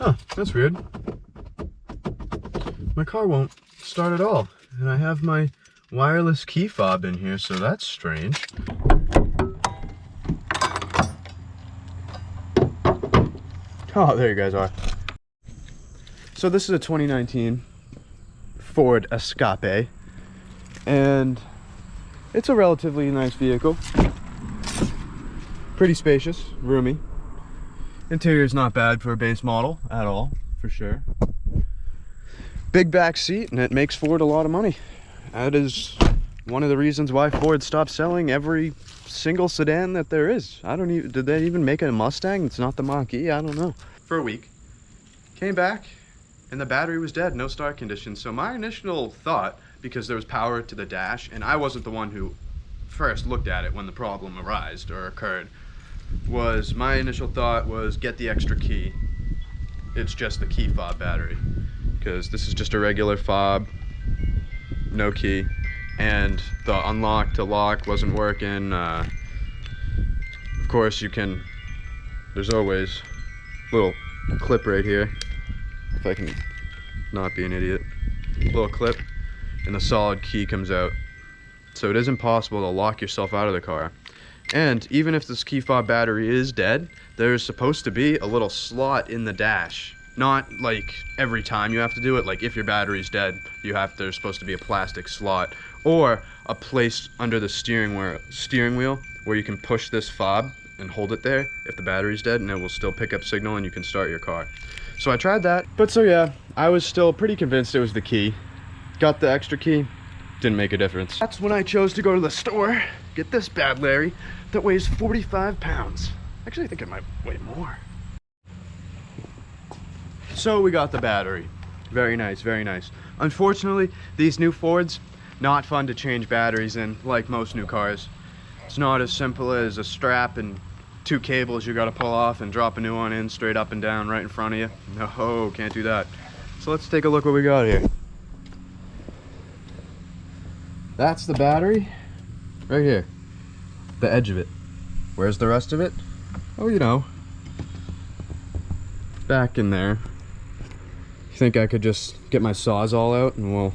Huh, that's weird. My car won't start at all, and I have my wireless key fob in here, so that's strange. Oh, there you guys are. So this is a 2019 Ford Escape, and it's a relatively nice vehicle. Pretty spacious, roomy. Interior's not bad for a base model at all, for sure. Big back seat, and it makes Ford a lot of money. That is one of the reasons why Ford stopped selling every single sedan that there is. I don't even, did they even make a Mustang? It's not the Mach-E, I don't know. For a week, came back, and the battery was dead, no start condition. So my initial thought, because there was power to the dash, and I wasn't the one who first looked at it when the problem arose or occurred, was my initial thought was get the extra key. It's just the key fob battery, because this is just a regular fob, no key, and the unlock to lock wasn't working. Of course you can, there's always a little clip right here, if I can not be an idiot, little clip, and the solid key comes out. So it is impossible to lock yourself out of the car. And even if this key fob battery is dead, there's supposed to be a little slot in the dash. Not like every time you have to do it, like if your battery's dead, there's supposed to be a plastic slot, or a place under the steering wheel where you can push this fob and hold it there if the battery's dead, and it will still pick up signal and you can start your car. So I tried that, but so yeah, I was still pretty convinced it was the key. Got the extra key, didn't make a difference. That's when I chose to go to the store, get this bad Larry that weighs 45 pounds. Actually, I think it might weigh more. So we got the battery. Very nice, very nice. Unfortunately, these new Fords, not fun to change batteries in, like most new cars. It's not as simple as a strap and 2 cables you gotta pull off and drop a new one in straight up and down right in front of you. No, can't do that. So let's take a look what we got here. That's the battery, right here. The edge of it. Where's the rest of it? Oh, you know, back in there. You think I could just get my Sawzall out and we'll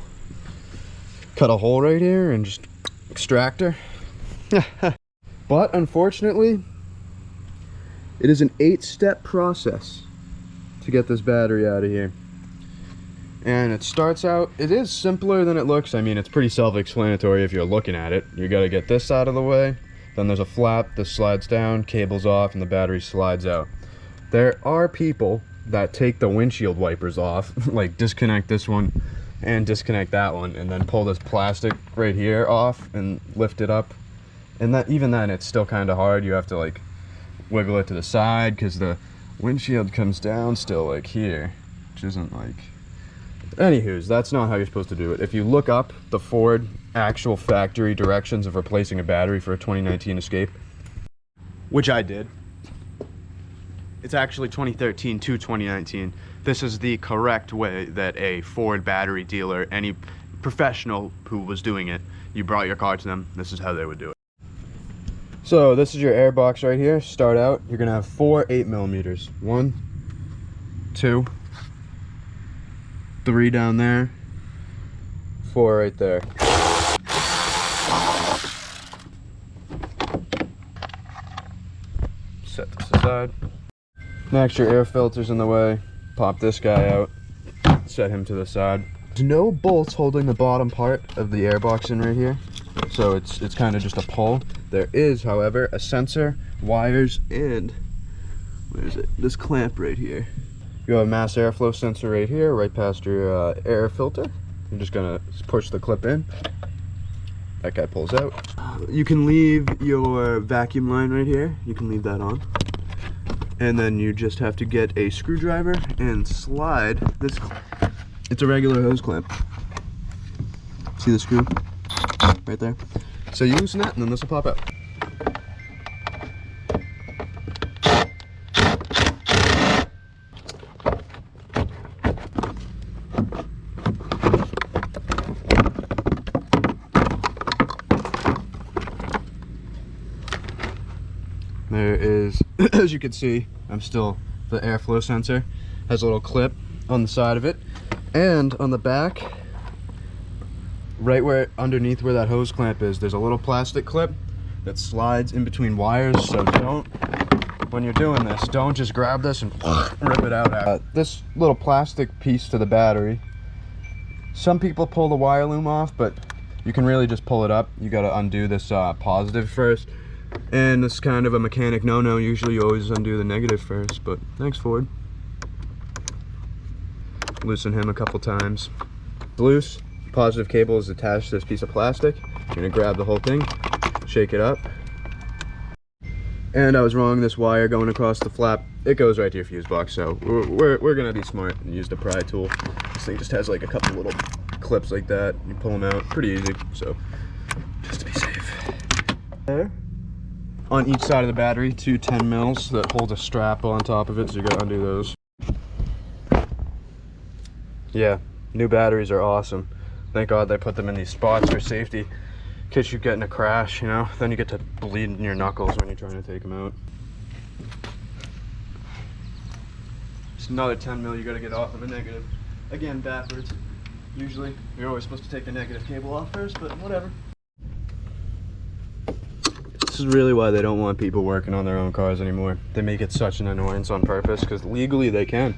cut a hole right here and just extract her? But unfortunately, it is an 8-step process to get this battery out of here. And it starts out, it is simpler than it looks. I mean, it's pretty self-explanatory if you're looking at it. You gotta get this out of the way, then there's a flap, this slides down, cable's off, and the battery slides out. There are people that take the windshield wipers off, like disconnect this one and disconnect that one, and then pull this plastic right here off and lift it up. And that, even then, it's still kind of hard. You have to like wiggle it to the side because the windshield comes down still like here, which isn't like... Anywho's, that's not how you're supposed to do it. If you look up the Ford actual factory directions of replacing a battery for a 2019 Escape, which I did, it's actually 2013 to 2019. This is the correct way that a Ford battery dealer, any professional who was doing it, you brought your car to them, this is how they would do it. So this is your air box right here. Start out, you're gonna have 4 8mm. 1, 2, 3 down there, 4 right there. Set this aside. Next, your air filter's in the way. Pop this guy out, set him to the side. There's no bolts holding the bottom part of the air box in right here, so it's kind of just a pull. There is, however, a sensor, wires, and where is it? This clamp right here. You have a mass airflow sensor right here, right past your air filter. You're just gonna push the clip in. That guy pulls out. You can leave your vacuum line right here. You can leave that on. And then you just have to get a screwdriver and slide this. It's a regular hose clamp. See the screw? Right there. So you loosen that and then this will pop out. There is, as you can see, the airflow sensor. Has a little clip on the side of it, and on the back, right where underneath where that hose clamp is, there's a little plastic clip that slides in between wires. So don't, when you're doing this, don't just grab this and rip it out. This little plastic piece to the battery, some people pull the wire loom off, but you can really just pull it up. You got to undo this positive first, and this is kind of a mechanic no-no. Usually you always undo the negative first, but thanks, Ford. Loosen him a couple times. Loose. Positive cable is attached to this piece of plastic. You're gonna grab the whole thing, shake it up. And I was wrong, this wire going across the flap, it goes right to your fuse box, so we're gonna be smart and use the pry tool. This thing just has like a couple little clips like that. You pull them out, pretty easy, so just to be safe. There. On each side of the battery, 2 10 mils that hold a strap on top of it, so you gotta undo those. Yeah, new batteries are awesome. Thank God they put them in these spots for safety. In case you get in a crash, you know, then you get to bleed in your knuckles when you're trying to take them out. Just another 10 mil you gotta get off of the negative. Again, backwards. Usually, you're always supposed to take the negative cable off first, but whatever. This is really why they don't want people working on their own cars anymore. They make it such an annoyance on purpose, because legally they can.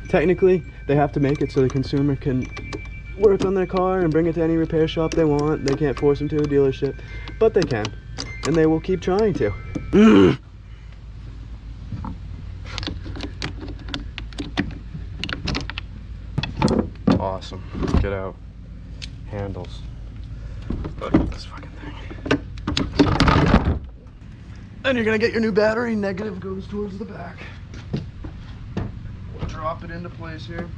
Technically, they have to make it so the consumer can work on their car and bring it to any repair shop they want. They can't force them to a dealership, but they can, and they will keep trying to. Awesome. Get out. Handles. Look at this fucking thing. And you're gonna get your new battery. Negative goes towards the back. Drop it into place here.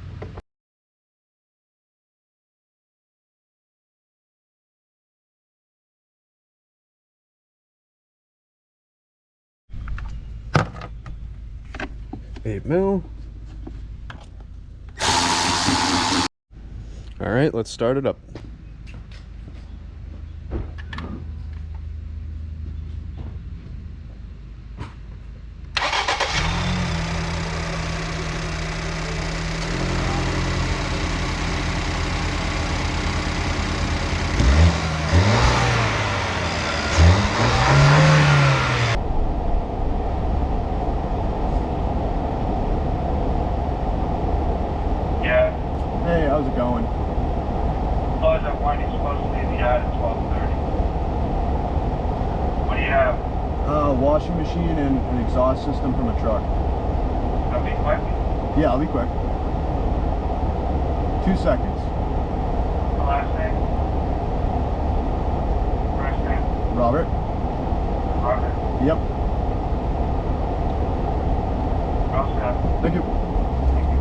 $8 mil. All right, let's start it up. Hey, how's it going? Supposed to leave the yard at 12:30. What do you have? Washing machine and an exhaust system from a truck. That'll be quick. Yeah, I'll be quick. 2 seconds. The last name? First name? Robert? Robert? Yep. All set. Thank you. Thank you.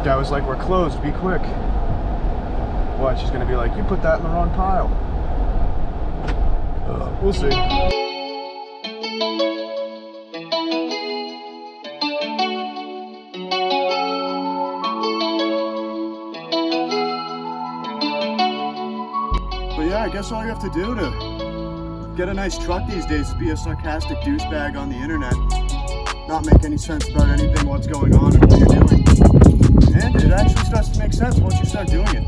Guy was like, we're closed, be quick. What, she's gonna be like, you put that in the wrong pile. We'll see. But yeah, I guess all you have to do to get a nice truck these days is be a sarcastic douchebag on the internet. Not make any sense about anything, what's going on, or what you're doing. And it actually starts to make sense once you start doing it.